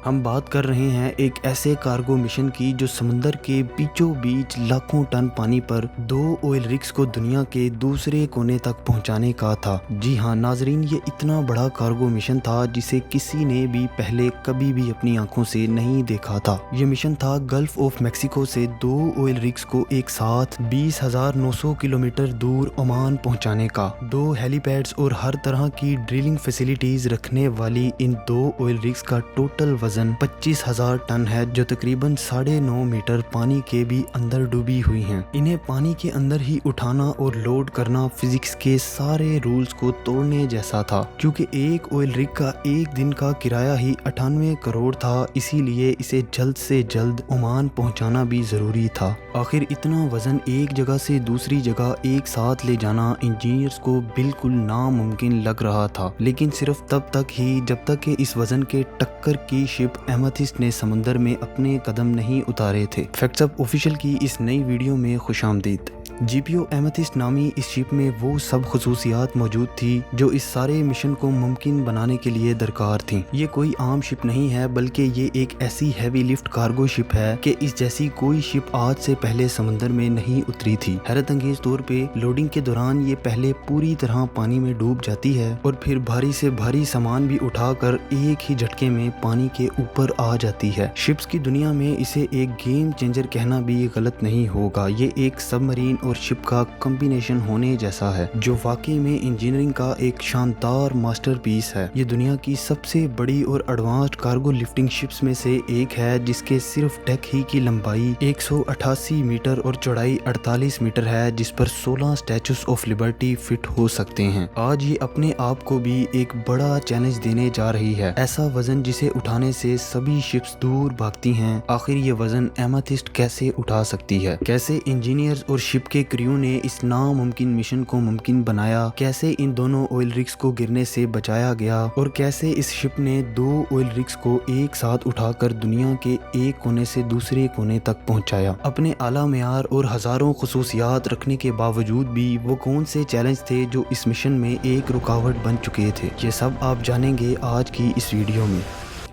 हम बात कर रहे हैं एक ऐसे कार्गो मिशन की जो समुंदर के बीचों बीच लाखों टन पानी पर 2 ऑयल रिग्स को दुनिया के दूसरे कोने तक पहुंचाने का था। जी हाँ नाजरीन, ये इतना बड़ा कार्गो मिशन था जिसे किसी ने भी पहले कभी भी अपनी आंखों से नहीं देखा था। ये मिशन था गल्फ ऑफ मैक्सिको से 2 ऑयल रिग्स को एक साथ 20,900 किलोमीटर दूर ओमान पहुंचाने का। 2 हेलीपैड्स और हर तरह की ड्रिलिंग फैसिलिटीज रखने वाली इन 2 ऑयल रिग्स का टोटल वजन 25,000 टन है, जो तकरीबन 9.5 मीटर पानी के भी अंदर डूबी हुई हैं। इन्हें पानी के अंदर ही उठाना और लोड करना फिजिक्स के सारे रूल्स को तोड़ने जैसा था, क्योंकि एक ऑयल रिग का एक दिन का किराया ही 98 करोड़ था, इसीलिए इसे जल्द से जल्द ओमान पहुंचाना भी जरूरी था। आखिर इतना वजन एक जगह से दूसरी जगह एक साथ ले जाना इंजीनियर्स को बिल्कुल नामुमकिन लग रहा था, लेकिन सिर्फ तब तक ही जब तक कि इस वजन के टक्कर की शिप एमेथिस्ट ने समंदर में अपने कदम नहीं उतारे थे। फैक्ट्स अप ऑफिशियल की इस नई वीडियो में खुशामदीद। जीपीओ एमेथिस्ट नामी इस शिप में वो सब खसूसियात मौजूद थी जो इस सारे मिशन को मुमकिन बनाने के लिए दरकार थी। ये कोई आम शिप नहीं है, बल्कि ये एक ऐसी हैवी लिफ्ट कार्गो शिप है कि इस जैसी कोई शिप आज से पहले समंदर में नहीं उतरी थी। हैरत अंगेज तौर पे लोडिंग के दौरान ये पहले पूरी तरह पानी में डूब जाती है और फिर भारी से भारी सामान भी उठाकर एक ही झटके में पानी के ऊपर आ जाती है। शिप्स की दुनिया में इसे एक गेम चेंजर कहना भी गलत नहीं होगा। ये एक सबमरीन और शिप का कॉम्बिनेशन होने जैसा है, जो वाकई में इंजीनियरिंग का एक शानदार मास्टरपीस है। ये दुनिया की सबसे बड़ी और एडवांस्ड कार्गो लिफ्टिंग शिप्स में से एक है, जिसके सिर्फ डेक ही की लंबाई 188 मीटर और चौड़ाई 48 मीटर है, जिस पर 16 स्टैचूज ऑफ लिबर्टी फिट हो सकते हैं। आज ये अपने आप को भी एक बड़ा चैलेंज देने जा रही है। ऐसा वजन जिसे उठाने से सभी शिप्स दूर भागती हैं। आखिर ये वजन एमेथिस्ट कैसे उठा सकती है? कैसे इंजीनियर्स और शिप के क्रू ने इस नामुमकिन मिशन को मुमकिन बनाया? कैसे इन दोनों ऑयल रिग्स को गिरने से बचाया गया? और कैसे इस शिप ने 2 ऑयल रिग्स को एक साथ उठाकर दुनिया के एक कोने से दूसरे कोने तक पहुंचाया? अपने आला मेयार और हजारों खसूसियात रखने के बावजूद भी वो कौन से चैलेंज थे जो इस मिशन में एक रुकावट बन चुके थे? ये सब आप जानेंगे आज की इस वीडियो में।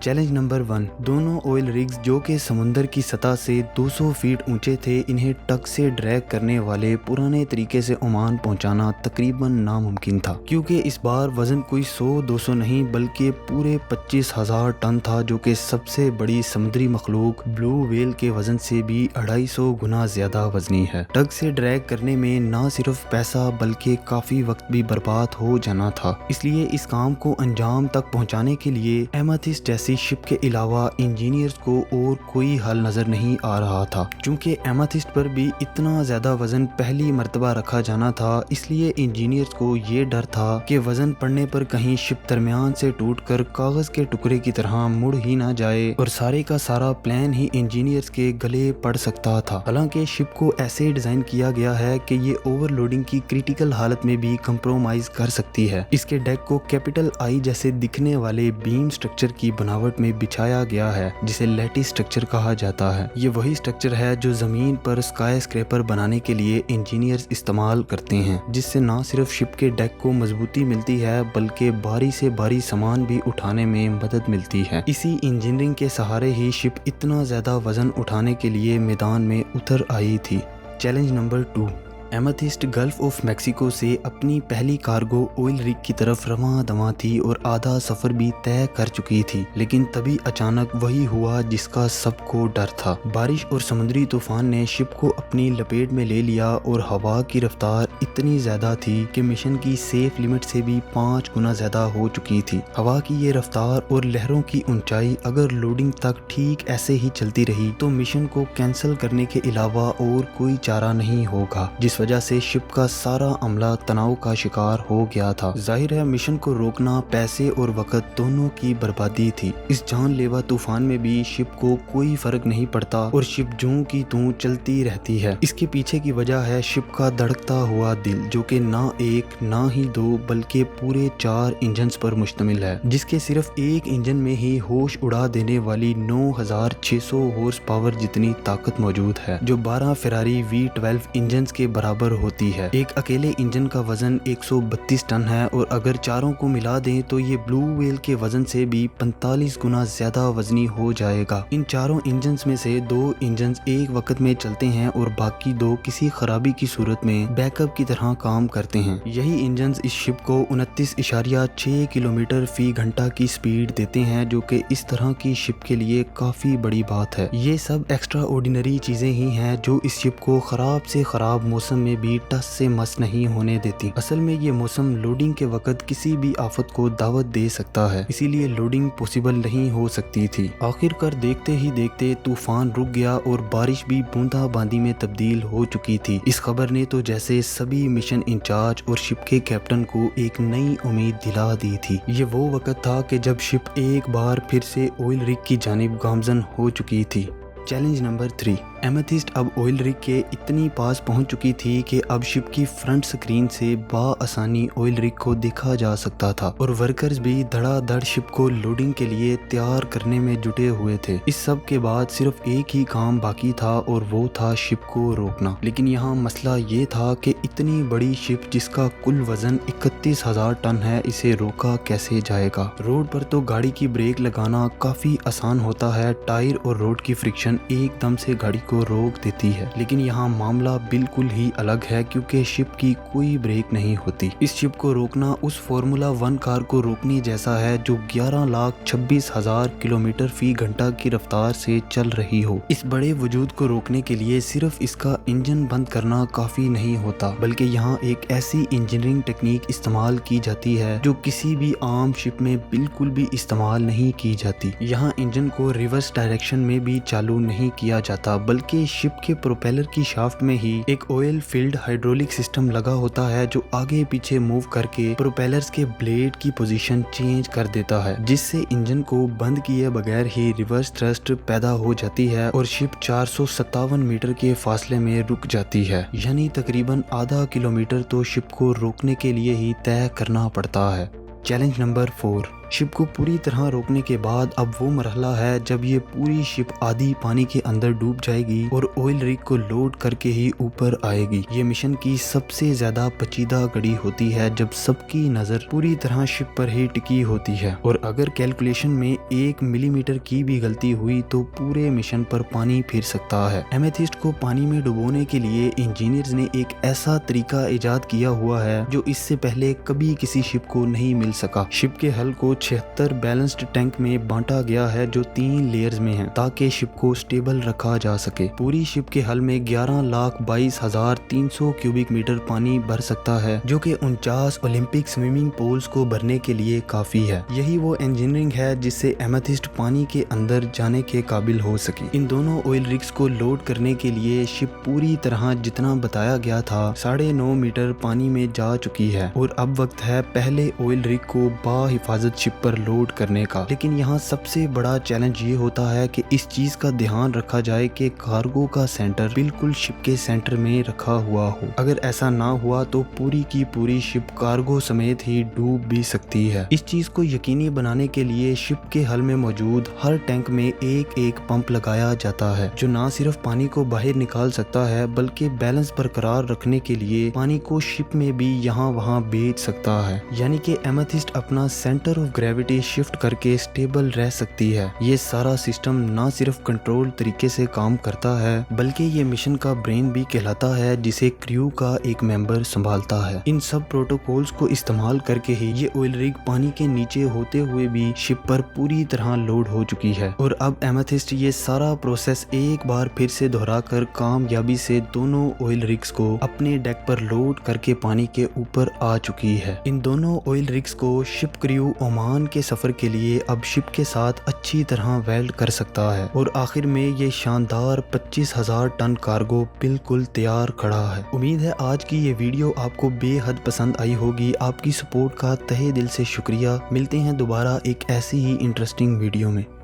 Challenge number 1। दोनों ऑयल रिग्स जो कि समुंदर की सतह से 200 फीट ऊंचे थे, इन्हें टग से ड्रैग करने वाले पुराने तरीके से ओमान पहुंचाना तकरीबन नामुमकिन था, क्योंकि इस बार वजन कोई 100-200 नहीं बल्कि पूरे 25,000 टन था, जो कि सबसे बड़ी समुद्री मखलूक ब्लू व्हेल के वजन से भी 250 गुना ज्यादा वजनी है। टग से ड्रैग करने में ना सिर्फ पैसा बल्कि काफी वक्त भी बर्बाद हो जाना था, इसलिए इस काम को अंजाम तक पहुंचाने के लिए एमेथिस्ट जैसी शिप के अलावा इंजीनियर्स को और कोई हल नजर नहीं आ रहा था। चूंकि एमेथिस्ट पर भी इतना ज्यादा वजन पहली मर्तबा रखा जाना था, इसलिए इंजीनियर्स को ये डर था कि वजन पड़ने पर कहीं शिप दरमियान से टूटकर कागज के टुकड़े की तरह मुड़ ही ना जाए और सारे का सारा प्लान ही इंजीनियर्स के गले पड़ सकता था। हालांकि शिप को ऐसे डिजाइन किया गया है कि ये ओवरलोडिंग की क्रिटिकल हालत में भी कंप्रोमाइज कर सकती है। इसके डेक को कैपिटल आई जैसे दिखने वाले बीम स्ट्रक्चर की बनावट में बिछाया गया है, जिसे लैटिस स्ट्रक्चर कहा जाता है। ये वही स्ट्रक्चर है जो जमीन पर स्काई स्क्रैपर बनाने के लिए इंजीनियर्स इस्तेमाल करते हैं, जिससे न सिर्फ शिप के डेक को मजबूती मिलती है बल्कि भारी से भारी सामान भी उठाने में मदद मिलती है। इसी इंजीनियरिंग के सहारे ही शिप इतना ज्यादा वजन उठाने के लिए मैदान में उतर आई थी। Challenge number 2। Amethyst gulf of Mexico से अपनी पहली कार्गो ऑयल रिग की तरफ रवां दवां थी और आधा सफर भी तय कर चुकी थी, लेकिन तभी अचानक वही हुआ जिसका सबको डर था। बारिश और समुद्री तूफान ने शिप को अपनी लपेट में ले लिया और हवा की रफ्तार इतनी ज्यादा थी कि मिशन की सेफ लिमिट से भी 5 गुना ज्यादा हो चुकी थी। हवा की ये रफ्तार और लहरों की ऊंचाई अगर लोडिंग तक ठीक ऐसे ही चलती रही तो मिशन को कैंसिल करने के अलावा और कोई चारा नहीं होगा, जिस वजह से शिप का सारा अमला तनाव का शिकार हो गया था। जाहिर है मिशन को रोकना पैसे और वक्त दोनों की बर्बादी थी। इस जानलेवा तूफान में भी शिप को कोई फर्क नहीं पड़ता और शिप जूं की तूं चलती रहती है। इसके पीछे की वजह है शिप का धड़कता हुआ दिल, जो कि ना एक ना ही 2 बल्कि पूरे 4 इंजन्स पर मुश्तमिल है, जिसके सिर्फ एक इंजन में ही होश उड़ा देने वाली 9600 हॉर्स पावर जितनी ताकत मौजूद है, जो 12 फेरारी V12 इंजन्स के बराबर बराबर होती है। एक अकेले इंजन का वजन 132 टन है और अगर चारों को मिला दें तो ये ब्लू व्हेल के वजन से भी 45 गुना ज्यादा वजनी हो जाएगा। इन चारों इंजन्स में से 2 इंजन्स एक वक्त में चलते हैं और बाकी 2 किसी खराबी की सूरत में बैकअप की तरह काम करते हैं। यही इंजन्स इस शिप को 29.6 किलोमीटर फी घंटा की स्पीड देते हैं, जो कि इस तरह की शिप के लिए काफी बड़ी बात है। ये सब एक्स्ट्रा ऑर्डिनरी चीजें ही हैं जो इस शिप को खराब से खराब मौसम में भी टस से मस नहीं होने देती। असल में ये मौसम लोडिंग के वक्त किसी भी आफत को दावत दे सकता है, इसीलिए लोडिंग पॉसिबल नहीं हो सकती थी। आखिरकार देखते ही देखते तूफान रुक गया और बारिश भी बूंदाबांदी में तब्दील हो चुकी थी। इस खबर ने तो जैसे सभी मिशन इंचार्ज और शिप के कैप्टन को एक नई उम्मीद दिला दी थी। ये वो वक्त था कि जब शिप एक बार फिर से ऑयल रिग की जानिब गामजन हो चुकी थी। Challenge number 3। एमेथिस्ट अब ऑयल रिग के इतनी पास पहुंच चुकी थी कि अब शिप की फ्रंट स्क्रीन से बाआसानी ऑयल रिग को देखा जा सकता था और वर्कर्स भी धड़ाधड़ शिप को लोडिंग के लिए तैयार करने में जुटे हुए थे। इस सब के बाद सिर्फ एक ही काम बाकी था और वो था शिप को रोकना। लेकिन यहाँ मसला ये था कि इतनी बड़ी शिप जिसका कुल वजन 31,000 टन है, इसे रोका कैसे जाएगा। रोड पर तो गाड़ी की ब्रेक लगाना काफी आसान होता है, टायर और रोड की फ्रिक्शन एकदम से गाड़ी को रोक देती है। लेकिन यहाँ मामला बिल्कुल ही अलग है क्योंकि शिप की कोई ब्रेक नहीं होती। इस शिप को रोकना उस फॉर्मूला 1 कार को रोकने जैसा है जो 11,26,000 किलोमीटर फी घंटा की रफ्तार से चल रही हो। इस बड़े वजूद को रोकने के लिए सिर्फ इसका इंजन बंद करना काफी नहीं होता, बल्कि यहाँ एक ऐसी इंजीनियरिंग टेक्निक इस्तेमाल की जाती है जो किसी भी आम शिप में बिल्कुल भी इस्तेमाल नहीं की जाती। यहाँ इंजन को रिवर्स डायरेक्शन में भी चालू नहीं किया जाता, बल्कि शिप के प्रोपेलर की शाफ्ट में ही एक ऑयल फील्ड हाइड्रोलिक सिस्टम लगा होता है जो आगे पीछे मूव करके प्रोपेलर्स के ब्लेड की पोजीशन चेंज कर देता है, जिससे इंजन को बंद किए बगैर ही रिवर्स थ्रस्ट पैदा हो जाती है और शिप 457 मीटर के फासले में रुक जाती है। यानी तकरीबन आधा किलोमीटर तो शिप को रोकने के लिए ही तय करना पड़ता है। Challenge number 4। शिप को पूरी तरह रोकने के बाद अब वो मरहला है जब ये पूरी शिप आधी पानी के अंदर डूब जाएगी और ऑयल रिग को लोड करके ही ऊपर आएगी। ये मिशन की सबसे ज्यादा पेचीदा घड़ी होती है जब सबकी नजर पूरी तरह शिप पर ही टिकी होती है और अगर कैलकुलेशन में 1 मिलीमीटर की भी गलती हुई तो पूरे मिशन पर पानी फिर सकता है। एमेथिस्ट को पानी में डुबोने के लिए इंजीनियर्स ने एक ऐसा तरीका इजाद किया हुआ है जो इससे पहले कभी किसी शिप को नहीं मिल सका। शिप के हल को 76 बैलेंस्ड टैंक में बांटा गया है जो 3 लेयर्स में हैं ताकि शिप को स्टेबल रखा जा सके। पूरी शिप के हल में 11,22,300 क्यूबिक मीटर पानी भर सकता है जो कि 49 ओलंपिक स्विमिंग पूल्स को भरने के लिए काफी है। यही वो इंजीनियरिंग है जिससे एमेथिस्ट पानी के अंदर जाने के काबिल हो सकी। इन दोनों ऑयल रिग्स को लोड करने के लिए शिप पूरी तरह जितना बताया गया था 9.5 मीटर पानी में जा चुकी है और अब वक्त है पहले ऑयल रिग को बाहिफाजत शिप पर लोड करने का। लेकिन यहाँ सबसे बड़ा चैलेंज ये होता है कि इस चीज का ध्यान रखा जाए कि कार्गो का सेंटर बिल्कुल शिप के सेंटर में रखा हुआ हो। अगर ऐसा ना हुआ तो पूरी की पूरी शिप कार्गो समेत ही डूब भी सकती है। इस चीज को यकीनी बनाने के लिए शिप के हल में मौजूद हर टैंक में एक पंप लगाया जाता है जो न सिर्फ पानी को बाहर निकाल सकता है बल्कि बैलेंस बरकरार रखने के लिए पानी को शिप में भी यहाँ वहाँ भेज सकता है। यानी कि एमेथिस्ट अपना सेंटर ऑफ ग्रेविटी शिफ्ट करके स्टेबल रह सकती है। ये सारा सिस्टम ना सिर्फ कंट्रोल तरीके से काम करता है बल्कि ये मिशन का ब्रेन भी कहलाता है जिसे क्रू का एक मेंबर संभालता है। इन सब प्रोटोकॉल्स को इस्तेमाल करके ही ये ऑयल रिग पानी के नीचे होते हुए भी शिप पर पूरी तरह लोड हो चुकी है और अब एमेथिस्ट ये सारा प्रोसेस एक बार फिर से दोहराकर कामयाबी से दोनों ऑयल रिग्स को अपने डेक पर लोड करके पानी के ऊपर आ चुकी है। इन दोनों ऑयल रिग्स को शिप क्रू ओमान के सफर के लिए अब शिप के साथ अच्छी तरह वेल्ड कर सकता है और आखिर में ये शानदार 25,000 टन कार्गो बिल्कुल तैयार खड़ा है। उम्मीद है आज की ये वीडियो आपको बेहद पसंद आई होगी। आपकी सपोर्ट का तहे दिल से शुक्रिया। मिलते हैं दोबारा एक ऐसी ही इंटरेस्टिंग वीडियो में।